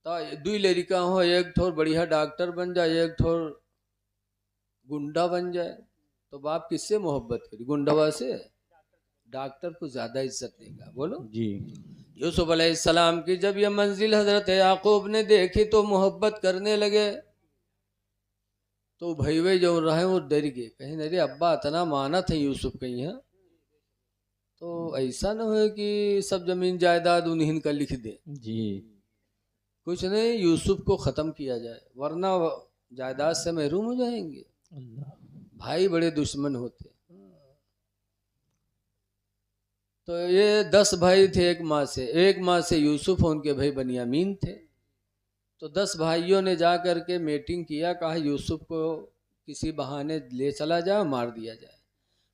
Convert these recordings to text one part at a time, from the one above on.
तो दुई लड़का हो, एक ठोर बढ़िया डॉक्टर बन जाए, एक ठोर गुंडा बन जाए, तो बाप किससे मोहब्बत करी? गुंडवा से? डॉक्टर को ज्यादा इज्जत देगा। बोलो। जी। यूसुफ अलैहिस्सलाम की जब यह मंजिल हजरत याकूब ने देखी तो मोहब्बत करने लगे। तो भाई जो रहे वो डर गए, कहीं अरे अब्बा इतना माना था यूसुफ कहीं है, तो ऐसा न हो कि सब जमीन जायदाद उन्हीं का लिख दे। जी। कुछ नहीं, यूसुफ को ख़त्म किया जाए वरना जायदाद से महरूम हो जाएंगे। अल्लाह। भाई बड़े दुश्मन होते। तो ये 10 भाई थे एक माँ से यूसुफ, उनके भाई बनियामीन थे। तो 10 भाइयों ने जा कर के मीटिंग किया, कहा यूसुफ को किसी बहाने ले चला जाए, मार दिया जाए।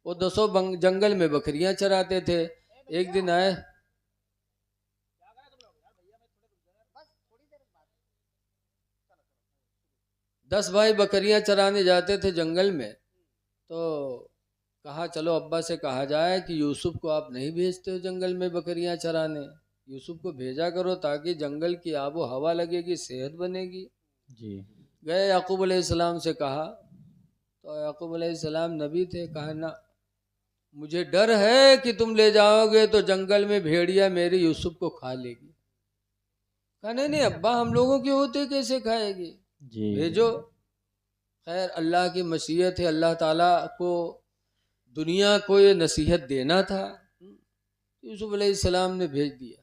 वो 10 जंगल में बकरियां चराते थे। एक दिन आए, 10 भाई बकरियां चराने जाते थे जंगल में। तो कहा चलो अब्बा से कहा जाए कि यूसुफ को आप नहीं भेजते हो जंगल में बकरियां चराने, यूसुफ को भेजा करो ताकि जंगल की आबो हवा लगेगी, सेहत बनेगी। जी। गए याकूब अलैहिस्सलाम से कहा, तो याकूब अलैहिस्सलाम नबी थे, कहा ना, मुझे डर है कि तुम ले जाओगे तो जंगल में भेड़िया मेरे यूसुफ को खा लेगी। कहा नहीं नहीं अब्बा, हम लोगों के होते कैसे खाएगी, जी। भेजो। खैर अल्लाह की मशीयत है, अल्लाह ताला को दुनिया को ये नसीहत देना था। यूसुफ अलैहिस्सलाम ने भेज दिया,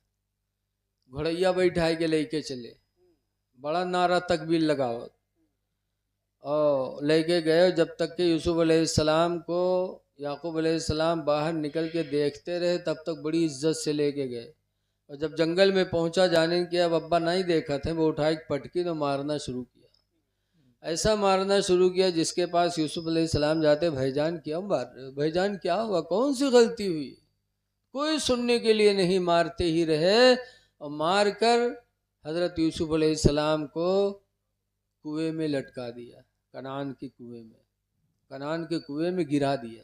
घोड़ैया बैठाए के लेके चले, बड़ा नारा तकबीर लगाओ और लेके गए। जब तक के यूसुफ अलैहिस्सलाम को याकूब अलैहिस्सलाम बाहर निकल के देखते रहे, तब तक बड़ी इज्जत से लेके गए। और जब जंगल में पहुंचा, जाने के अब अब्बा नहीं देखा थे, वो उठाए पटकी तो मारना शुरू किया। ऐसा मारना शुरू किया जिसके पास यूसुफ अलैहिस्सलाम जाते, भाईजान क्या मार रहे हो, भाईजान क्या हुआ, कौन सी गलती हुई? कोई सुनने के लिए नहीं, मारते ही रहे। और मार कर हजरत यूसुफ अलैहिस्सलाम को कुएं में लटका दिया, कनान के कुएं में, कनान के कुएं में गिरा दिया।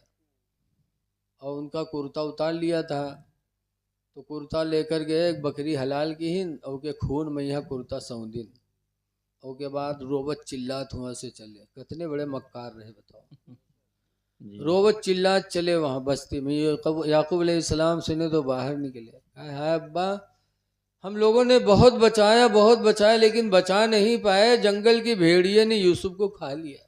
और उनका कुर्ता उतार लिया था, तो कुर्ता लेकर गए, एक बकरी हलाल की ही और के खून में यह कुर्ता सौंदिन। और के बाद रोबत चिल्लात हुआ से चले, कितने बड़े मक्कार रहे बताओ। जी। रोबत चिल्लात चले वहां बस्ती में। याकूब अलैहिस्सलाम सुने तो बाहर निकले, हाय अब्बा, हम लोगों ने बहुत बचाया लेकिन बचा नहीं पाए, जंगल की भेड़िए ने यूसुफ को खा लिया।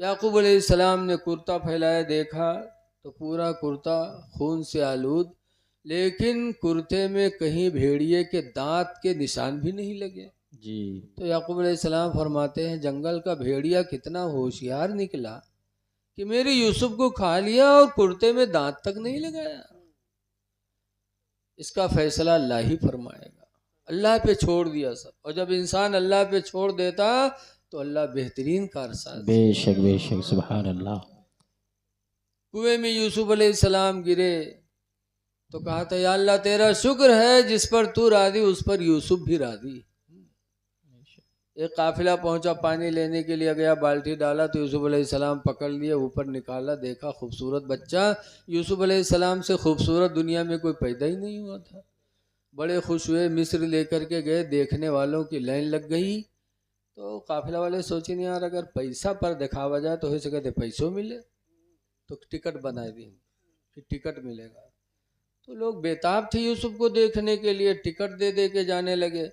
याकूब अलैहिस्सलाम ने कुर्ता फैलाया, देखा तो पूरा कुर्ता खून से आलूद, लेकिन कुर्ते में कहीं भेड़िए के दांत के निशान भी नहीं लगे। जी। तो याकूब अलैहिस्सलाम फरमाते हैं, जंगल का भेड़िया कितना होशियार निकला कि मेरे यूसुफ को खा लिया और कुर्ते में दांत तक नहीं लगाया। इसका फैसला अल्लाह ही फरमाएगा। अल्लाह पे छोड़ दिया सब, और जब इंसान अल्लाह पे छोड़ देता तो अल्लाह बेहतरीन कारसाज। बेशक बेशक, सुभान अल्लाह। कुएं में यूसुफ अलैहिस्सलाम गिरे तो कहा था, या अल्लाह तेरा शुक्र है, जिस पर तू राजी उस पर यूसुफ भी राजी। एक काफिला पहुंचा पानी लेने के लिए, गया बाल्टी डाला तो यूसुफ अलैहिस्सलाम पकड़ लिए, ऊपर निकाला, देखा खूबसूरत बच्चा। यूसुफ अलैहिस्सलाम से खूबसूरत दुनिया में कोई पैदा ही नहीं हुआ था। बड़े खुश हुए, मिस्र लेकर के गए, देखने वालों की लाइन लग गई। तो काफिला वाले सोचे, नहीं यार, अगर पैसा पर दिखावा जाए तो हो सके तो पैसों मिले, तो टिकट बना दी कि टिकट मिलेगा। तो लोग बेताब थे यूसुफ को देखने के लिए, टिकट दे दे के जाने लगे।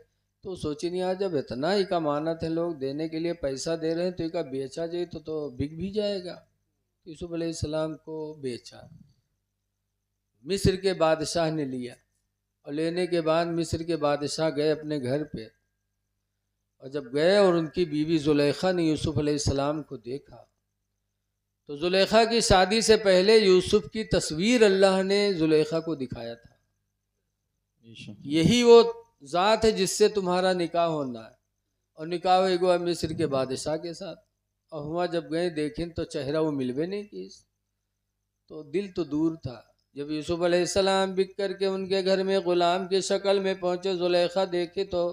तो सोची नहीं, आज जब इतना ही का मानत है, लोग देने के लिए पैसा दे रहे हैं, तो इका बेचा जाए तो बिक भी जाएगा। तो यूसुफ अलैहिस्सलाम को बेचा, मिस्र के बादशाह ने लिया। और लेने के बाद मिस्र के बादशाह गए अपने घर पे, और जब गए और उनकी बीवी जुलेखा ने यूसुफ अलैहिस्सलाम को देखा, तो जुलेखा की शादी से पहले यूसुफ की तस्वीर अल्लाह ने जुलेखा को दिखाया था, यही वो ज़ात है जिससे तुम्हारा निकाह होना है। और निकाह हुआ मिस्र के बादशाह के साथ। और हुआ जब गए देखें तो चेहरा वो मिलवे नहीं की, तो दिल तो दूर था। जब यूसुफ अलैहिस्सलाम बिक करके उनके घर में ग़ुलाम की शक्ल में पहुंचे, जुलेखा देखे तो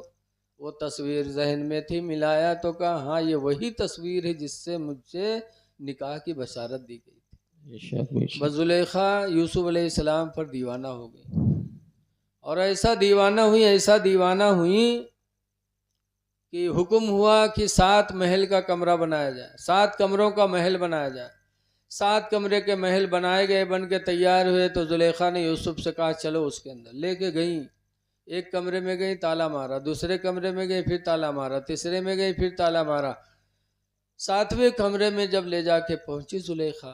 वो तस्वीर जहन में थी, मिलाया तो कहा, हाँ ये वही तस्वीर है जिससे मुझसे निकाह की बशारत दी गई थी। बस जुलेखा यूसुफ अलैहिस्सलाम पर दीवाना हो गई, और ऐसा दीवाना हुई कि हुक्म हुआ कि 7 महल का कमरा बनाया जाए, 7 कमरों का महल बनाया जाए। 7 कमरे के महल बनाए गए, बन के तैयार हुए। तो जुलेखा ने यूसुफ से कहा चलो उसके अंदर। लेके गई, एक कमरे में गई, ताला मारा, दूसरे कमरे में गई, फिर ताला मारा, तीसरे में गई, फिर ताला मारा। 7वें कमरे में जब ले जाके पहुंची जुलेखा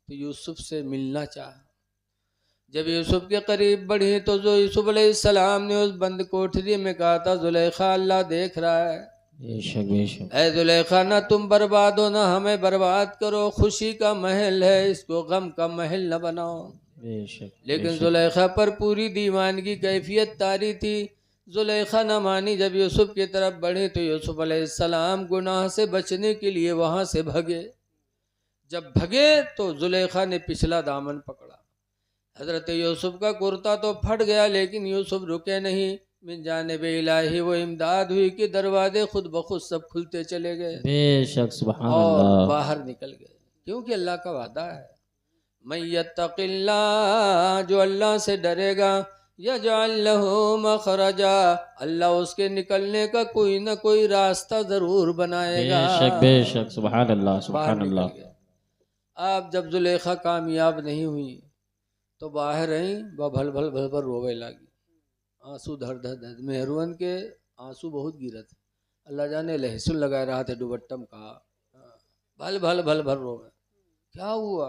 तो यूसुफ से मिलना चाहा। जब यूसुफ के करीब बढ़ी तो जो यूसुफ अलैहिस्सलाम ने उस बंद कोठरी में कहा था, जुलेखा अल्लाह देख रहा है, बेशक बेशक ऐ जुलेखा ना तुम बर्बाद हो ना हमें बर्बाद करो, खुशी का महल है, इसको गम का महल न बनाओ। बेशक लेकिन बेशक। जुलेखा पर पूरी दीवानगी कैफियत तारी थी। जुलेखा न मानी। जब यूसुफ की तरफ बढ़े तो यूसुफ अलैहिस्सलाम गुनाह से बचने के लिए वहां से भगे। जब भगे तो जुलेखा ने पिछला दामन पकड़ा। हजरत यूसुफ का कुर्ता तो फट गया, लेकिन यूसुफ रुके नहीं। मिन जानिबे इलाही वो इमदाद हुई कि दरवाजे खुद ब खुद सब खुलते चले गए बेशक सुभान और अल्लाह। बाहर निकल गए, क्योंकि अल्लाह का वादा है, मैं यत्तकिल्लाह, जो अल्लाह से डरेगा, यजअल लहू मखरजा, अल्लाह उसके निकलने का कोई ना कोई रास्ता जरूर बनाएगा। बेशक बेशक सुभान अल्लाह बाहर सुभान निकल अल्लाह। गए। अब जब जुलेखा कामयाब नहीं हुई तो बाहर रही, वह भल भल भल भल रोवे लगी, आंसू धर धर धर। मेहरुअन के आंसू बहुत गिरत, अल्लाह जाने लहसुन लगाए रहा थे दुबट्टम का, भल भल भल भल रोवे। क्या हुआ?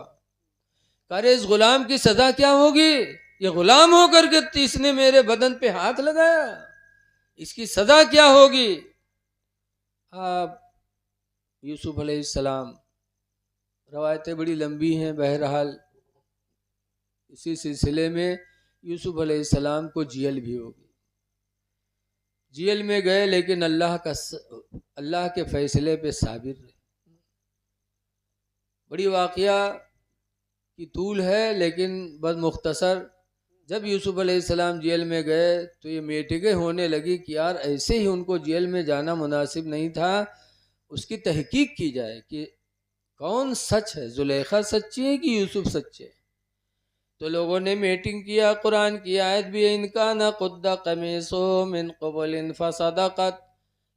करे इस गुलाम की सजा क्या होगी? ये गुलाम होकर के इसने मेरे बदन पे हाथ लगाया, इसकी सजा क्या होगी? आप यूसुफ अलैहिस्सलाम, रवायतें बड़ी लंबी हैं, बहरहाल इसी सिलसिले में यूसुफ अलैहिस्सलाम को जेल भी हो गई। जेल में गए, लेकिन अल्लाह के फैसले पे साबिर रहे। बड़ी वाकया की तूल है, लेकिन बस मुख्तसर। जब यूसुफ अलैहिस्सलाम जेल में गए तो ये मीटिंगें होने लगी कि यार ऐसे ही उनको जेल में जाना मुनासिब नहीं था, उसकी तहकीक की जाए कि कौन सच है, जुलेखा सच्ची है कि यूसुफ सच्चे है। तो लोगों ने मीटिंग किया, कुरान की आयत भी है, इनका न कुद्दा कमीसो मिन क़बलिन फसदक़त,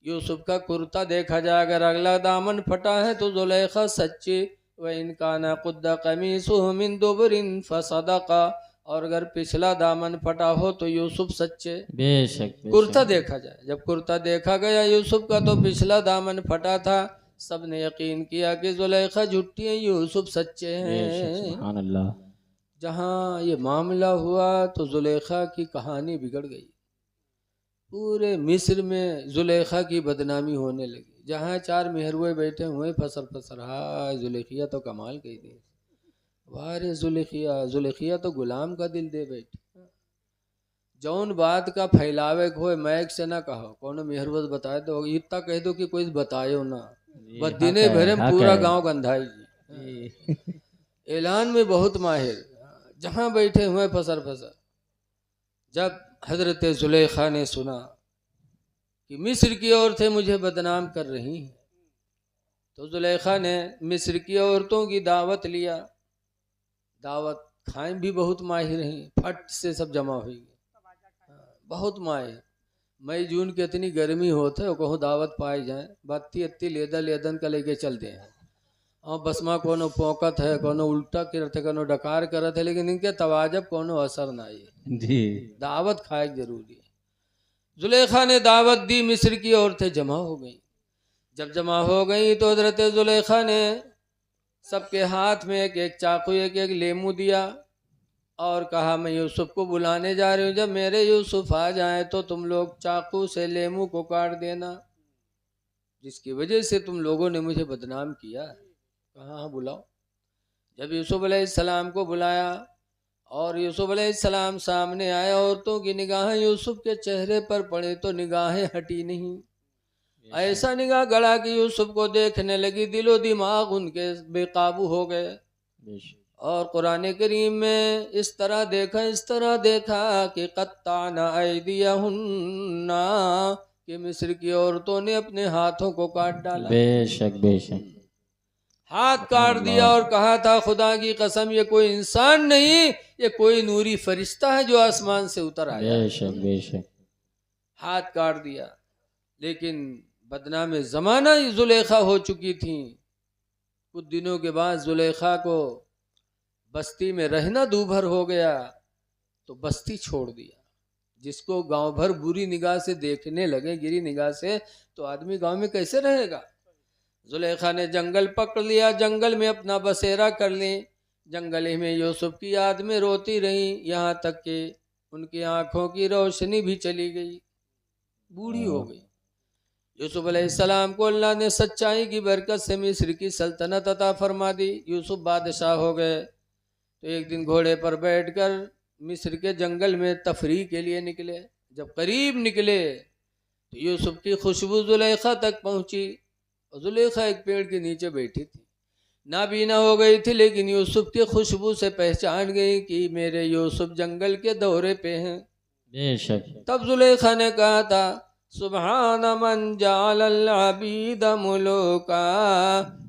यूसुफ का कुर्ता देखा जाए अगर अगला दामन फटा है तो जुलेखा सच्ची, व इनका न कुद्दा कमीसो मिन दुबरिन फसदक़ा, और अगर पिछला दामन फटा हो तो यूसुफ सच्चे। बेशक कुर्ता देखा जाए, जब कुर्ता देखा गया यूसुफ का तो पिछला दामन फटा था। सब ने यकीन किया कि जुलेखा झूठी है, यूसुफ सच्चे बेशक हैं। सुभान अल्लाह। जहाँ ये मामला हुआ तो जुलेखा की कहानी बिगड़ गई। पूरे मिस्र में जुलेखा की बदनामी होने लगी। जहाँ 4 मेहरुए बैठे हुए फसर फसर, हाय जुलेखिया तो कमाल कही थी, वाह रे जुलेखिया, जुलेखिया तो गुलाम का दिल दे बैठी। जौन बात का फैलावे हो मैक से ना कहो, कौन मेहरुआ बताए तो इतना कह दो कि कोई बताए ना, बस दिने भरे में पूरा गांव गंधाई जी। ऐलान में बहुत माहिर, जहाँ बैठे हुए फसर फसर। जब हजरत जुलेखा ने सुना कि मिस्र की औरतें मुझे बदनाम कर रही हैं, तो जुलेखा ने मिस्र की औरतों की दावत लिया। दावत खाएं भी बहुत माहिर हैं, फट से सब जमा हुई, बहुत माहिर। मई जून की इतनी गर्मी होते हो, कहो दावत पाई जाए, बत्ती अत्ती लेदन लेदन का लेके चलते हैं। और बसमा कोनो पोकत है, कोनो उल्टा करत है, कोनो डकार करत है, लेकिन इनके तवाजब कोनो असर ना आई जी। दावत खाए जरूरी है। जुलेखा ने दावत दी, मिस्र की औरतें जमा हो गई। जब जमा हो गई तो हजरत जुलेखा ने सबके हाथ में एक एक चाकू, एक एक लेमू दिया और कहा मैं यूसुफ को बुलाने जा रही हूँ, जब मेरे यूसुफ आ जाए तो तुम लोग चाकू से लेमू को काट देना, जिसकी वजह से तुम लोगों ने मुझे बदनाम किया। कहा हाँ बुलाओ। जब यूसुफ अलैहिस्सलाम को बुलाया और यूसुफ अलैहिस्सलाम सामने आए, औरतों की निगाहें यूसुफ के चेहरे पर पड़े तो निगाहें हटी नहीं। ऐसा निगाह गड़ा कि यूसुफ को देखने लगी, दिलो दिमाग उनके बेकाबू हो गए। और कुरान करीम में इस तरह देखा कि कत्ताना ऐदियहुन्ना, कि मिस्र की औरतों ने अपने हाथों को काट डाला। बेशक बेशक। हाथ काट दिया और कहा था खुदा की कसम ये कोई इंसान नहीं, ये कोई नूरी फरिश्ता है जो आसमान से उतर आया। बेशक बेशक। हाथ काट दिया, लेकिन बदनाम ज़माना जुलेखा हो चुकी थी। कुछ दिनों के बाद जुलेखा को बस्ती में रहना दूभर हो गया तो बस्ती छोड़ दिया। जिसको गांव भर बुरी निगाह से देखने लगे, गिरी निगाह से, तो आदमी गांव में कैसे रहेगा। जुलेखा ने जंगल पकड़ लिया, जंगल में अपना बसेरा कर ली। जंगल ही में यूसुफ की याद में रोती रही, यहाँ तक कि उनकी आंखों की रोशनी भी चली गई, बूढ़ी हो गई। यूसुफ अलैहिस्सलाम को अल्लाह ने सच्चाई की बरकत से मिस्र की सल्तनत अता फरमा दी। यूसुफ बादशाह हो गए। तो एक दिन घोड़े पर बैठकर मिस्र के जंगल में तफरीह के लिए निकले। जब करीब निकले तो यूसुफ की खुशबू जुलेखा तक पहुंची। और जुलेखा एक पेड़ के नीचे बैठी थी, नाबीना हो गई थी, लेकिन यूसुफ की खुशबू से पहचान गई कि मेरे यूसुफ जंगल के दौरे पे हैं। बेशक तब जुलेखा ने कहा था, सुबहान मन जालल अबीद मुलूका,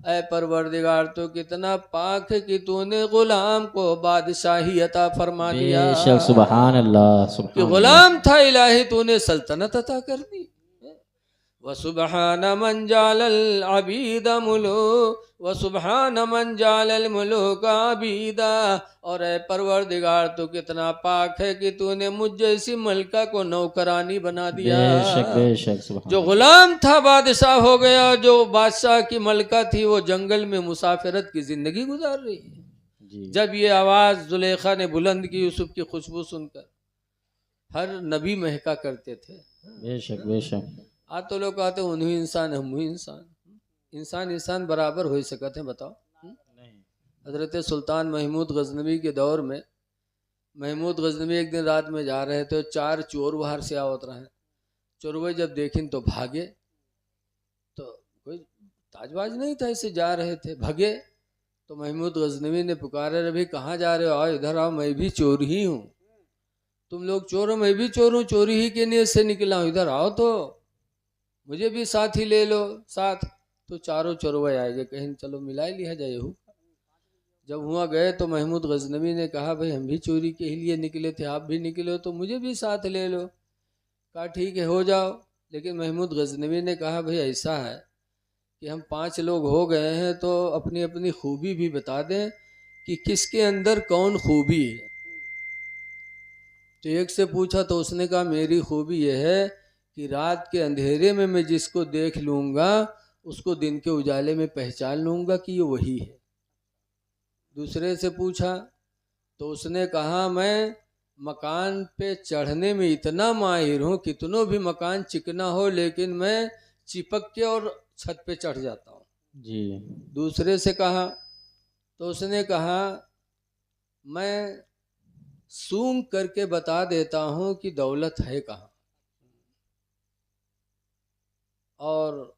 ऐ परवरदिगार तो कितना पाक है कि तूने गुलाम को बादशाही अता फरमा दिया। बेशक सुभान अल्लाह कि सुभान गुलाम था इलाही, तूने सल्तनत अता कर दी। व सुबहान मन जालल अबीद मुलू व सुबहान मन जालल मुलूक अबीदा, और ऐ परवरदिगार तो कितना पाक है कि तूने मुझ जैसी मलका को नौकरानी बना दिया। बेशक बेशक सुभान जो गुलाम था बादशाह हो गया, जो बादशाह की मलका थी वो जंगल में मुसाफिरत की जिंदगी गुजार रही है। जी जब ये आवाज जुलेखा ने बुलंद की, यूसुफ की खुशबू सुनकर हर नबी महका करते थे। बेशक बेशक आज तो लोग कहते उन्हीं इंसान हम इंसान, इंसान बराबर हो सकते हैं, बताओ। हजरत सुल्तान महमूद गजनवी के दौर में महमूद गजनवी एक दिन रात में जा रहे थे, 4 चोर बाहर से आवत रहे। चोरवे जब देखें तो भागे, तो कोई ताजबाज नहीं था, ऐसे जा रहे थे, भागे। तो महमूद गजनवी ने पुकारे, रभी कहाँ जा रहे हो, आओ इधर आओ, मैं भी चोर ही हूँ। तुम लोग चोर हो, मैं भी चोर हूँ, चोरी ही के नीयत से निकला हूँ, इधर आओ तो मुझे भी साथ ही ले लो साथ। तो चारों चोरवे आएंगे, कहीं चलो मिला ही लिया जाए। जब हुआ गए तो महमूद गजनवी ने कहा, भाई हम भी चोरी के ही लिए निकले थे, आप भी निकले हो तो मुझे भी साथ ले लो। कहा ठीक है हो जाओ। लेकिन महमूद गजनवी ने कहा, भाई ऐसा है कि हम 5 लोग हो गए हैं तो अपनी अपनी खूबी भी बता दें कि किसके अंदर कौन खूबी है। तो एक से पूछा तो उसने कहा, मेरी खूबी यह है कि रात के अंधेरे में मैं जिसको देख लूँगा उसको दिन के उजाले में पहचान लूँगा कि ये वही है। दूसरे से पूछा तो उसने कहा, मैं मकान पे चढ़ने में इतना माहिर हूँ, कितनों भी मकान चिकना हो लेकिन मैं चिपक के और छत पे चढ़ जाता हूँ। जी दूसरे से कहा तो उसने कहा, मैं सूंघ करके बता देता हूँ कि दौलत है कहाँ। और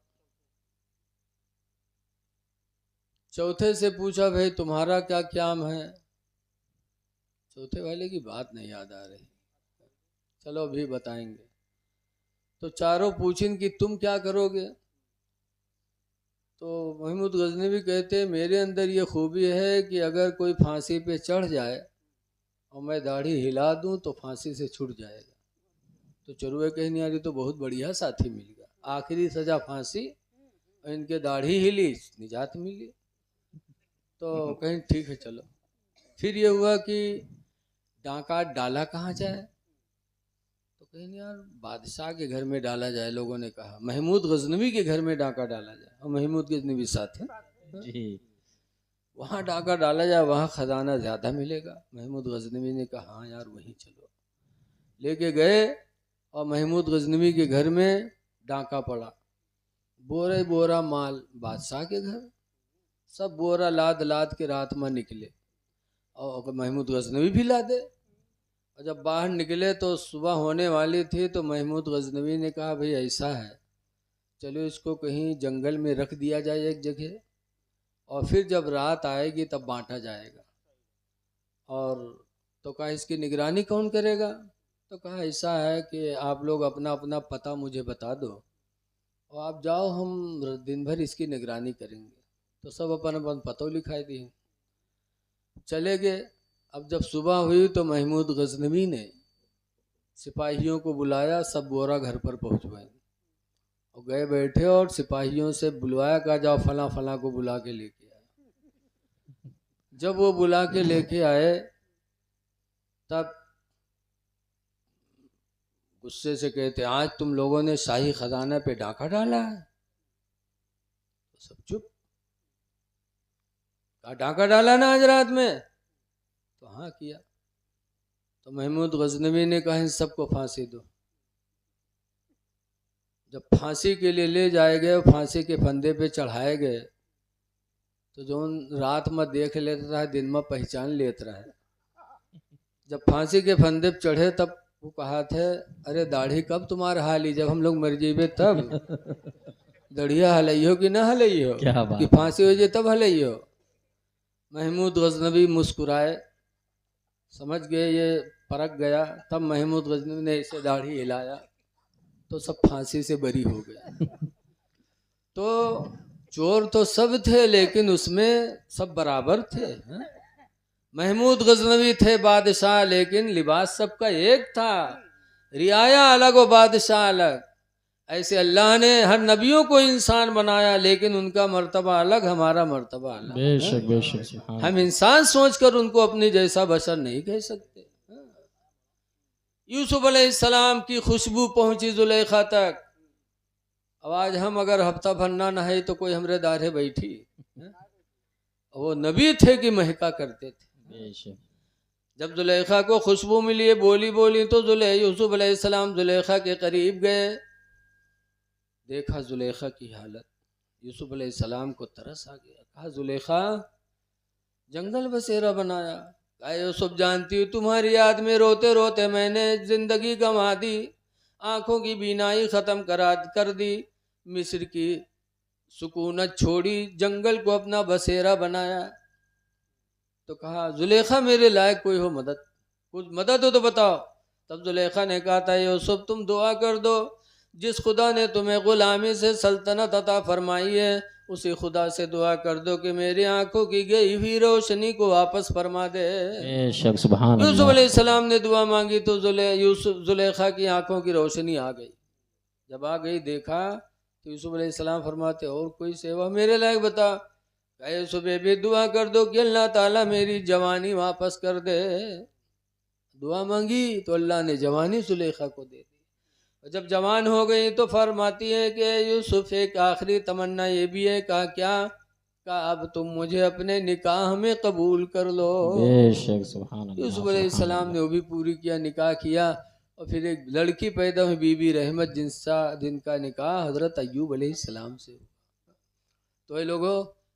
चौथे से पूछा, भाई तुम्हारा क्या काम है। चौथे वाले की बात नहीं याद आ रही, चलो अभी बताएंगे। तो चारों पूछें कि तुम क्या करोगे। तो महमूद गजनवी कहते, मेरे अंदर ये खूबी है कि अगर कोई फांसी पे चढ़ जाए और मैं दाढ़ी हिला दूं तो फांसी से छूट जाएगा। तो चोरवे कहने यार ये तो बहुत बढ़िया साथी मिल गया, आखिरी सजा फांसी और इनके दाढ़ी हिली, निजात मिली। तो कहीं ठीक है चलो। फिर ये हुआ कि डांका डाला कहाँ जाए। तो कहीं यार बादशाह के घर में डाला जाए। लोगों ने कहा महमूद गजनवी के घर में डांका डाला जाए, और महमूद गजनवी साथ है, जी वहाँ डांका डाला जाए, वहाँ खजाना ज़्यादा मिलेगा। महमूद गजनवी ने कहा हाँ यार वहीं चलो। लेके गए और महमूद गजनवी के घर में डांका पड़ा। बोरे बोरा माल बादशाह के घर, सब बोरा लाद लाद के रात में निकले और महमूद गजनवी भी लादे। और जब बाहर निकले तो सुबह होने वाली थी। तो महमूद गजनवी ने कहा, भाई ऐसा है चलो इसको कहीं जंगल में रख दिया जाए एक जगह, और फिर जब रात आएगी तब बांटा जाएगा। और तो कहा इसकी निगरानी कौन करेगा। तो कहा ऐसा है कि आप लोग अपना अपना पता मुझे बता दो और आप जाओ, हम दिन भर इसकी निगरानी करेंगे। तो सब अपन अपन पतो लिखाई दिए, चले गए। अब जब सुबह हुई तो महमूद गजनवी ने सिपाहियों को बुलाया, सब बोरा घर पर पहुँचवाए। और गए बैठे और सिपाहियों से बुलवाया, कहा जाओ फला फला को बुला के लेके आए। जब वो बुला के लेके आए तब गुस्से से कहते, आज तुम लोगों ने शाही खजाना पे डाका डाला है? तो सब चुप। कहा डाका डाला ना आज रात में? तो हाँ किया। तो महमूद गजनवी ने कहा इन सबको फांसी दो। जब फांसी के लिए ले जाए गए, फांसी के फंदे पे चढ़ाए गए, तो जो रात में देख लेता है दिन में पहचान लेता है। जब फांसी के फंदे पे चढ़े तब वो कहा थे, अरे दाढ़ी कब तुम्हारा हाली, जब हम लोग मर जेबे तब दढ़िया हलइयो कि ना हलइयो, क्या बात कि फांसी हो जाए तब हलइयो। महमूद गजनवी मुस्कुराए, समझ गए ये परख गया। तब महमूद गजनवी ने इसे दाढ़ी हिलाया तो सब फांसी से बरी हो गए। तो चोर तो सब थे लेकिन उसमें सब बराबर थे। हाँ? महमूद गजनवी थे बादशाह लेकिन लिबास सबका एक था, रियाया अलग और बादशाह अलग। ऐसे अल्लाह ने हर नबियों को इंसान बनाया लेकिन उनका मर्तबा अलग, हमारा मर्तबा अलग। बेशक बेशक सुभान हम इंसान सोचकर उनको अपनी जैसा बशर नहीं कह सकते। यूसुफ अलैहिस्सलाम की खुशबू पहुंची जुलेखा तक। अब आज हम अगर हफ्ता भर ना नहाए तो कोई हमरे दाढ़े बैठी। वो नबी थे कि महका करते थे। बेशक जब जुलेखा को खुशबू मिली, बोली बोली तो यूसुफ अलैहिस्सलाम जुलेखा के करीब गए, देखा जुलेखा की हालत। यूसुफ अलैहिस्सलाम को तरस आ गया। कहा जुलेखा जंगल बसेरा बनाया। कहा यूसुफ जानती हूँ तुम्हारी याद में रोते रोते मैंने जिंदगी गंवा दी, आंखों की बीनाई खत्म कर दी, मिस्र की सुकूनत छोड़ी, जंगल को अपना बसेरा बनाया। तो कहा जुलेखा मेरे लायक कोई हो मदद, कुछ मदद हो तो बताओ। तब जुलेखा ने कहा था यूसुफ तुम दुआ कर दो, जिस खुदा ने तुम्हें गुलामी से सल्तनत अता फरमाई है उसी खुदा से दुआ कर दो कि मेरी आंखों की गई हुई रोशनी को वापस फरमा दे। बेशक सुभान यूसुफ अल्लाह अलैहिस्सलाम ने दुआ मांगी तो जुलेखा की आंखों की रोशनी आ गई। जब आ गई देखा तो यूसुफ अलैहिस्सलाम फरमाते और कोई सेवा मेरे लायक बता। यूसुफ भी दुआ कर दो कि अल्लाह ताला मेरी जवानी वापस कर दे। दुआ मांगी तो अल्लाह ने जवानी जुलेखा को दे दी। जब जवान हो गई तो फरमाती है कि यूसुफ एक आखिरी तमन्ना ये भी है। कहा क्या? कहा अब तुम मुझे अपने निकाह में कबूल कर लो। बेशक सुभान अल्लाह यूसुफ सुभान अलैहिस्सलाम ने वो भी पूरी किया, निकाह किया और फिर एक लड़की पैदा हुई बीबी रहमत, जिनका निकाह हजरत अय्यूब अलैहिस्सलाम से हुआ। तो ये लोगों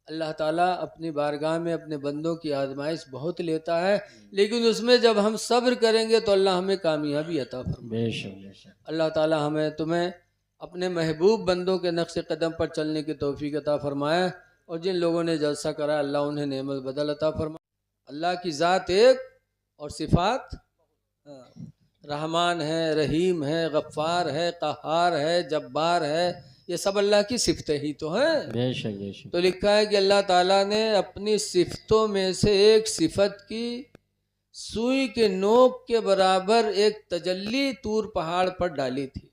अल्लाह ताला अपनी बारगाह में अपने बंदों की आजमाइश बहुत लेता है, लेकिन उसमें जब हम सब्र करेंगे तो अल्लाह हमें कामयाबी अता फरमाए। बेशक बेशक अल्लाह ताला हमें तुम्हें अपने महबूब बंदों के नक्श कदम पर चलने की तौफीक अता फरमाए, और जिन लोगों ने जलसा करा अल्लाह उन्हें नेमत बदल अता फरमाए। अल्लाह की ज़ात एक और सिफात रहमान है, रहीम है, गफ्फार है, कहार है, जब्बार है, ये सब अल्लाह की सिफतें ही तो हैं। बेशक बेशक तो लिखा है कि अल्लाह ताला ने अपनी सिफतों में से एक सिफत की सुई के नोक के बराबर एक तजल्ली तूर पहाड़ पर डाली थी,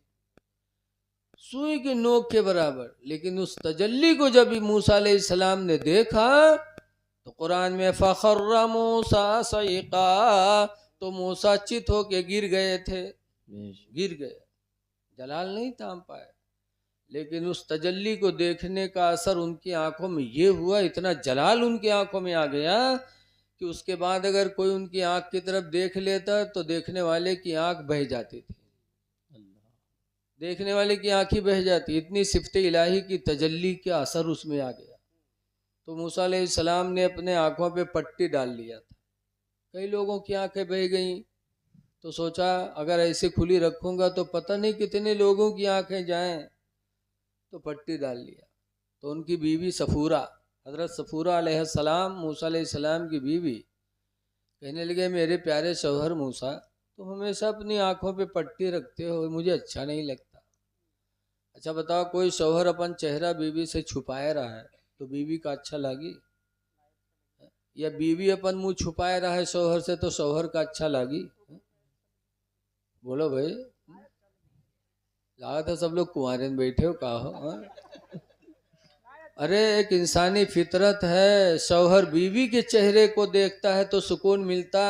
सुई के नोक के बराबर। लेकिन उस तजल्ली को जब मूसा अलैहिस्सलाम ने देखा तो कुरान में फखर्र मूसा सईका, तो मूसा चित होके गिर गए थे, बेशक गिर गए, जलाल नहीं थाम पाए। लेकिन उस तजल्ली को देखने का असर उनकी आंखों में ये हुआ, इतना जलाल उनकी आंखों में आ गया कि उसके बाद अगर कोई उनकी आंख की तरफ देख लेता तो देखने वाले की आंख बह जाती थी, देखने वाले की आंख ही बह जाती। इतनी सिफत इलाही की तजल्ली का असर उसमें आ गया। तो मूसा अलैहिस्सलाम ने अपने आंखों पे पट्टी डाल लिया था। कई लोगों की आंखें बह गईं तो सोचा अगर ऐसे खुली रखूंगा तो पता नहीं कितने लोगों की आंखें जाएं, तो पट्टी डाल लिया। तो उनकी बीवी सफूरा, हजरत सफूरा अलैहिस्सलाम मूसा अलैहिस्सलाम की बीवी, कहने लगे मेरे प्यारे शौहर मूसा, तुम हमेशा अपनी आंखों पे पट्टी रखते हो, मुझे अच्छा नहीं लगता। अच्छा बताओ, कोई शौहर अपन चेहरा बीवी से छुपाए रहा है तो बीवी का अच्छा लगी, या बीवी अपन मुंह छुपाए रहा है शौहर से तो शौहर का अच्छा लगी? बोलो भाई। लगा था सब लोग कुंवारे में बैठे हो, कहा हो हाँ? अरे एक इंसानी फितरत है, शौहर बीवी के चेहरे को देखता है तो सुकून मिलता,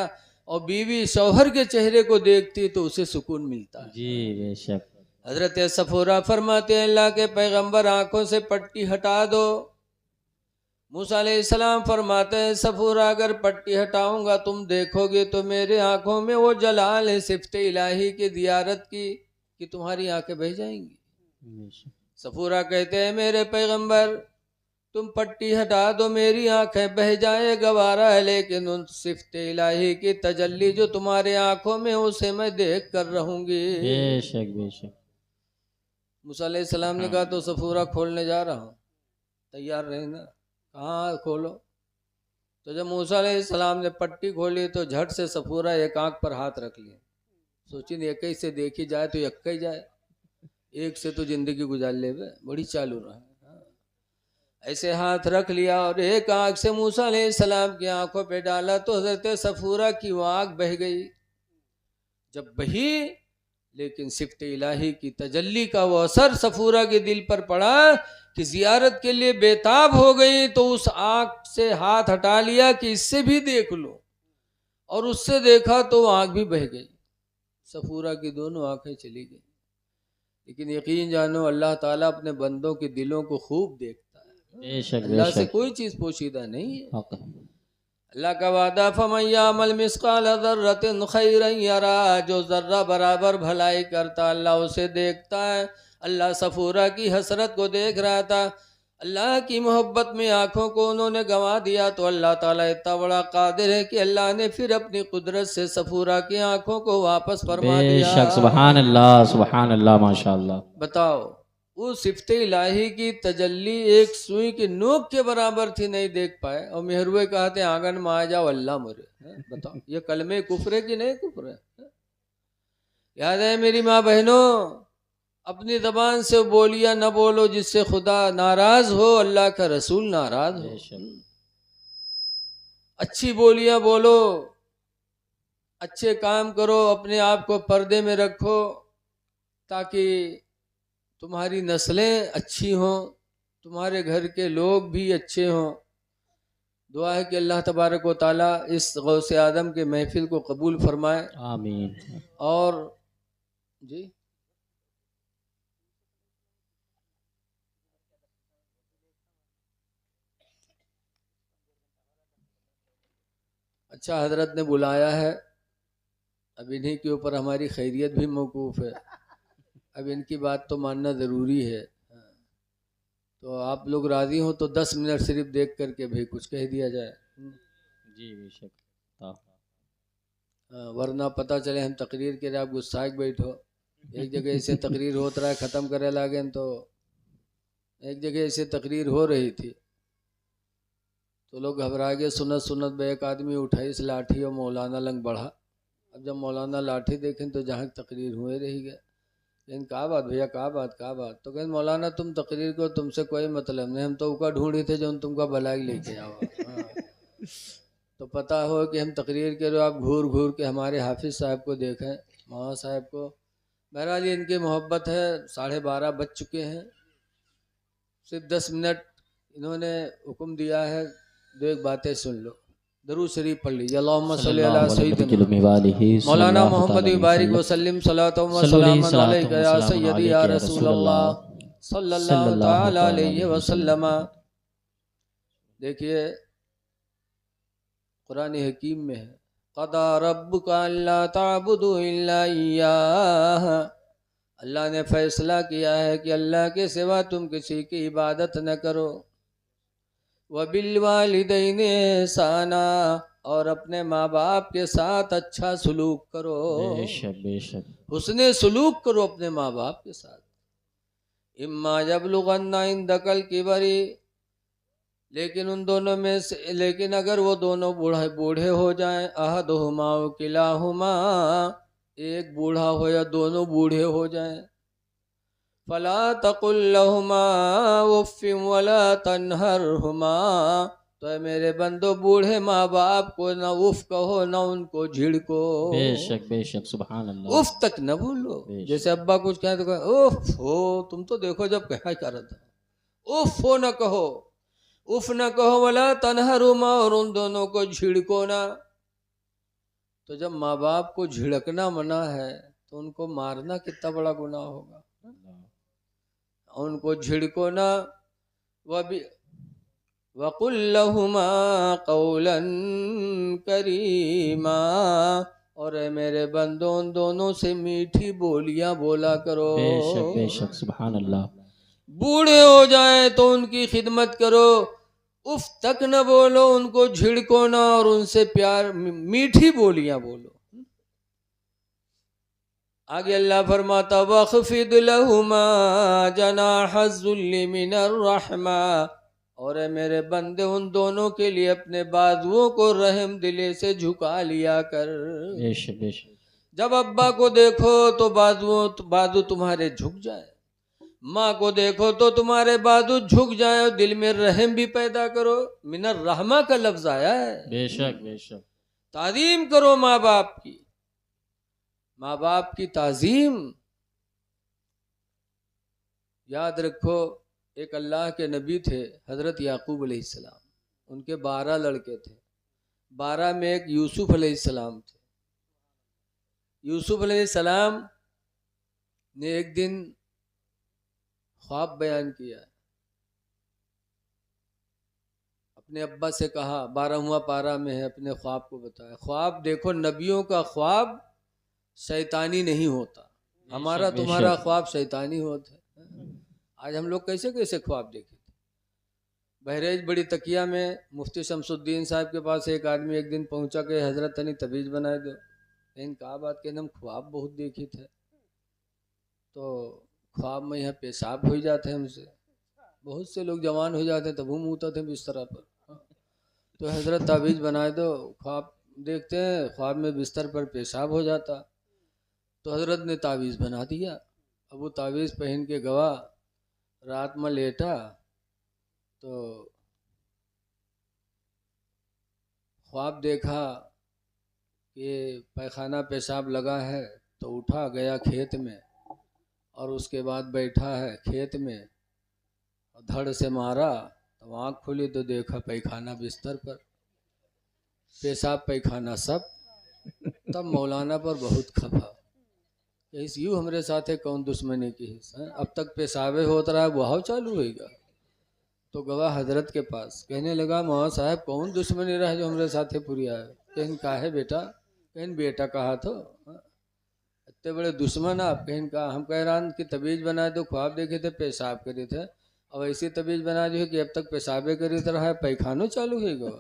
और बीवी शौहर के चेहरे को देखती तो उसे सुकून मिलता है। जी बेशक। हजरत सफूरा फरमाते हैं अल्लाह के पैगंबर आंखों से पट्टी हटा दो। मूसा अलैहिस्सलाम फरमाते हैं सफूरा अगर पट्टी हटाऊंगा तुम देखोगे तो मेरे आंखों में वो जलाल है सिफ्त इलाही की दियारत की कि तुम्हारी आंखें बह जाएंगी। बेशक। सफूरा कहते हैं मेरे पैगंबर तुम पट्टी हटा दो मेरी आंखें बह जाए गवारा है, लेकिन उन सिफ्त इलाही की तजल्ली जो तुम्हारे आंखों में उसे मैं देख कर रहूंगी। बेशक बेशक। मूसा अलैहिस्सलाम ने कहा तो सफूरा खोलने जा रहा हूँ, तैयार रहना। कहाँ खोलो? तो जब मूसा अलैहिस्सलाम ने पट्टी खोली तो झट से सफूरा एक आंख पर हाथ रख लिया। सोची एक ही से देखी जाए तो एक ही जाए, एक से तो जिंदगी गुजार ले, बड़ी चालू रहा। ऐसे हाथ रख लिया और एक आंख से मूसा अलैहिस्सलाम की आंखों पे डाला तो हजरत सफूरा की वो आंख बह गई। जब बही लेकिन सिफ्त इलाही की तजल्ली का वो असर सफूरा के दिल पर पड़ा कि जियारत के लिए बेताब हो गई, तो उस आंख से हाथ हटा लिया कि इससे भी देख लो, और उससे देखा तो वो आंख भी बह गई। सफूरा की दोनों आंखें चली गई। लेकिन यकीन जानो अल्लाह ताला अपने बंदों के दिलों को खूब देखता है। बेशक अल्लाह से बेशक। कोई चीज पोशीदा नहीं है। हक है। अल्लाह का वादा फमन यामल मिस्काल ज़र्रतिन खैरन यरा, जो जर्रा बराबर भलाई करता अल्लाह उसे देखता है। अल्लाह सफूरा की हसरत को देख रहा था, अल्लाह की मोहब्बत में आंखों को उन्होंने गंवा दिया, तो अल्लाह ताला इतना बड़ा कादिर है कि अल्लाह ने फिर अपनी कुदरत से सफूरा की आंखों को वापस फरमा दिया। बेशक सुभान अल्लाह माशाअल्लाह। बताओ उस सिफ्त इलाही की तजल्ली एक सुई की नोक के बराबर थी, नहीं देख पाए, और मेहरुए कहते आंगन में आ जाओ अल्लाह मुरे। बताओ ये कलमे कुफ्र है कि नहीं कुफ्र है? याद है मेरी माँ बहनों, अपनी जबान से बोलिया न बोलो जिससे खुदा नाराज हो, अल्लाह का रसूल नाराज हो। बेशक। अच्छी बोलियां बोलो, अच्छे काम करो, अपने आप को पर्दे में रखो ताकि तुम्हारी नस्लें अच्छी हों, तुम्हारे घर के लोग भी अच्छे हों। दुआ है कि अल्लाह तबारक व ताला इस गौसे आदम के महफिल को कबूल फरमाए। आमीन। और जी अच्छा, हजरत ने बुलाया है, अब इन्हीं के ऊपर हमारी खैरियत भी मौकूफ़ है। अब इनकी बात तो मानना ज़रूरी है। तो आप लोग राज़ी हो तो 10 मिनट सिर्फ देख करके भाई कुछ कह दिया जाए। जी बेशक। वरना पता चले हम तकरीर के लिए आप गुस्सा के बैठो। एक जगह से तकरीर होता रहा, ख़त्म करे लागे, तो एक जगह से तकरीर हो रही थी तो लोग घबरा गए। सुनत सुनत में एक आदमी उठाई इस लाठी और मौलाना लंग बढ़ा। अब जब मौलाना लाठी देखें तो जहाँ तकरीर हुए रही गए। लेकिन कहा बात भैया, कहा बात, तो कहते मौलाना तुम तकरीर को, तुमसे कोई मतलब नहीं, हम तो उका ढूंढी थे जो तुमका भलाई लेके आओ। तो पता हो कि हम तकरीर के लो, आप घूर घूर के हमारे हाफिज साहब को देखें, मौलाना साहब को। बहरहाल इनकी मोहब्बत है, 12:30 बज चुके हैं, सिर्फ 10 मिनट इन्होंने हुक्म दिया है, दो एक बातें सुन लो। दरूद शरीफ पढ़ लीजिए। अल्लाहुम्मा सल्ली अला सय्यिदना मौलाना मोहम्मद बारिक वसल्लम सलातो व सलामन अलैका या सय्यदी या रसूल अल्लाह सल्लल्लाहु तआला अलैहि वसल्लम। देखिए कुरान हकीम में है, क़दा रब्बुका अल्ला ताबुदू इल्ला इय्याह, अल्लाह ने फैसला किया है कि अल्लाह के सिवा तुम किसी की इबादत न करो। वबिल वालिदैनि एहसाना, और अपने माँ बाप के साथ अच्छा सलूक करो। बेशक बेशक। हुस्ने सलूक करो अपने माँ बाप के साथ। इम्मा यबलुगन्ना इंदकल किबरी, लेकिन उन दोनों में से, लेकिन अगर वो दोनों बूढ़े हो जाएं, अहदुहुमा व किलाहुमा, एक बूढ़ा हो या दोनों बूढ़े हो जाएं, फला तकुल लहुमा उफ्फिन वला तनहरहुमा, तो तो है मेरे बंदो बूढ़े माँ बाप को न उफ कहो न उनको झिड़को, बेशक सुभान अल्लाह। उफ तक न बोलो। बेशक। जैसे अब्बा कुछ कहे तो कहे उफ हो, तुम तो देखो जब क्या कर रहा था, उफ हो न कहो, उफ न कहो, वाला तनहरुमा, और उन दोनों को झिड़को ना। तो जब माँ बाप को झिड़कना मना है तो उनको मारना कितना बड़ा गुनाह होगा। उनको झिड़को ना। वकुल्लहुमा कौलन करीमा, और ए मेरे बंदों उन दोनों से मीठी बोलियां बोला करो। बेशक सुभान अल्लाह। बूढ़े हो जाए तो उनकी खिदमत करो, उफ तक न बोलो, उनको झिड़को ना, और उनसे प्यार मीठी बोलियां बोलो। आगे अल्लाह फरमाता वख्फिद लहुमा जनाहज़ुल्लि मिनर रहमा, और है मेरे बंदे उन दोनों के लिए अपने बाजुओं को रहम दिले से झुका लिया कर। बेशक। जब अब्बा को देखो तो बाजू तुम्हारे झुक जाए, माँ को देखो तो तुम्हारे बाजू झुक जाए, और दिल में रहम भी पैदा करो। मिनर रहमा का लफ्ज आया है। बेशक। ताजीम करो माँ बाप की, माँ बाप की ताजीम। याद रखो, एक अल्लाह के नबी थे हजरत याकूब अलैहिस्सलाम, उनके 12 लड़के थे, 12 में एक यूसुफ अलैहिस्सलाम थे। यूसुफ अलैहिस्सलाम ने एक दिन ख्वाब बयान किया, अपने अब्बा से कहा, 12वां पारा में है, अपने ख्वाब को बताया। ख्वाब देखो, नबियों का ख्वाब शैतानी नहीं होता, हमारा तुम्हारा ख्वाब शैतानी होता है। आज हम लोग कैसे कैसे ख्वाब देखे थे। बहरेज बड़ी तकिया में मुफ्ती शमसुद्दीन साहब के पास एक आदमी एक दिन पहुंचा के हजरत तनी तबीज बनाए दो। लेकिन कहा बात के हम ख्वाब बहुत देखे थे, तो ख्वाब में यहाँ पेशाब हो जाते हैं हमसे, बहुत से लोग जवान हो जाते हैं तब हम मुँहते थे बिस्तर पर। तो हजरत ताबीज़ बनाए दो, ख्वाब देखते हैं ख्वाब में बिस्तर पर पेशाब हो जाता। तो हजरत ने तावीज़ बना दिया। अब वो तावीज़ पहन के गवा, रात में लेटा तो ख्वाब देखा कि पैखाना पेशाब लगा है, तो उठा गया खेत में, और उसके बाद बैठा है खेत में, और धड़ से मारा तो आँख खुली तो देखा पैखाना बिस्तर पर, पेशाब पैखाना सब। तब मौलाना पर बहुत खफा, इस यूँ हमारे साथ है कौन दुश्मनी की है, अब तक पेशाबे होता रहा, बहाव चालू होएगा। तो गवाह हजरत के पास कहने लगा, मौला साहब कौन दुश्मनी रहा जो हमारे साथ पूरी आए। कहीं का है बेटा, कहीं बेटा कहा तो इतने बड़े दुश्मन आप। कहीं कहा हम कह रहा कि तबीज़ बना दो, ख्वाब देखे थे पेशाब करे थे, अब ऐसी तबीज़ बना दी है कि अब तक पेशाबे करी तरह है, पैखानो चालू होगा।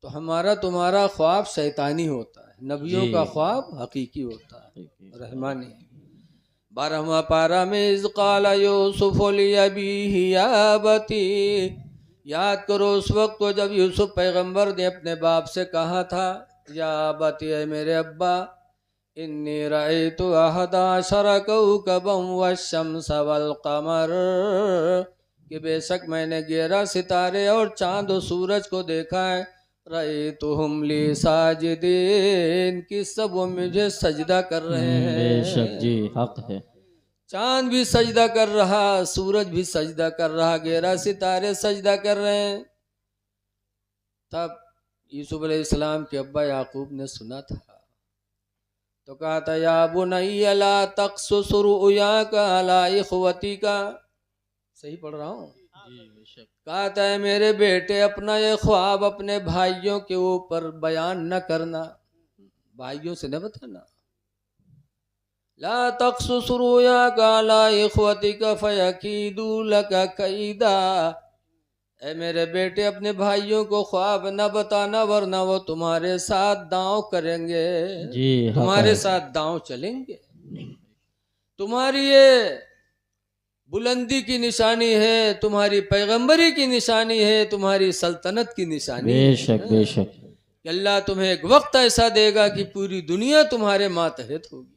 तो हमारा तुम्हारा ख्वाब शैतानी होता है, नबियों का ख्वाब हकीकी होता है, रहमानी। 12वां पारा में इज़ क़ाल यूसुफ़ लिअबीही या अबती, याद करो उस वक्त को जब यूसुफ पैगंबर ने अपने बाप से कहा था, या अबती, है मेरे अब्बा, इन्नी रअयतु अहदा अशरा कौकबन वश्शम्स वल क़मर, कि बेशक मैंने 11 सितारे और चांद और सूरज को देखा है। रअयतुहुम ली साजिदीन, कि सब वो मुझे सजदा कर रहे हैं। बेशक जी, हक है। चांद भी सजदा कर रहा, सूरज भी सजदा कर रहा, 11 सितारे सजदा कर रहे हैं। तब यूसुफ अलैहिस्सलाम के अब्बा याकूब ने सुना था, तो कहा था, या बुनय्या ला तक़्सुस रुअयाका अला इख़वतिका, सही पढ़ रहा हूँ। कहा था, मेरे बेटे अपना ये ख्वाब अपने भाइयों के ऊपर बयान न करना, भाइयों से न बताना। ला तक़्सुस रुअयाका अला इख़वतिका फ़यकीदू लका कैदा, ऐ मेरे बेटे अपने भाइयों को ख्वाब न बताना, वरना वो तुम्हारे साथ दांव करेंगे जी, तुम्हारे साथ दांव चलेंगे। तुम्हारी ये बुलंदी की निशानी है, तुम्हारी पैगंबरी की निशानी है, तुम्हारी सल्तनत की निशानी बेशक है। बेशक। अल्लाह तुम्हें एक वक्त ऐसा देगा कि पूरी दुनिया तुम्हारे मातहत होगी।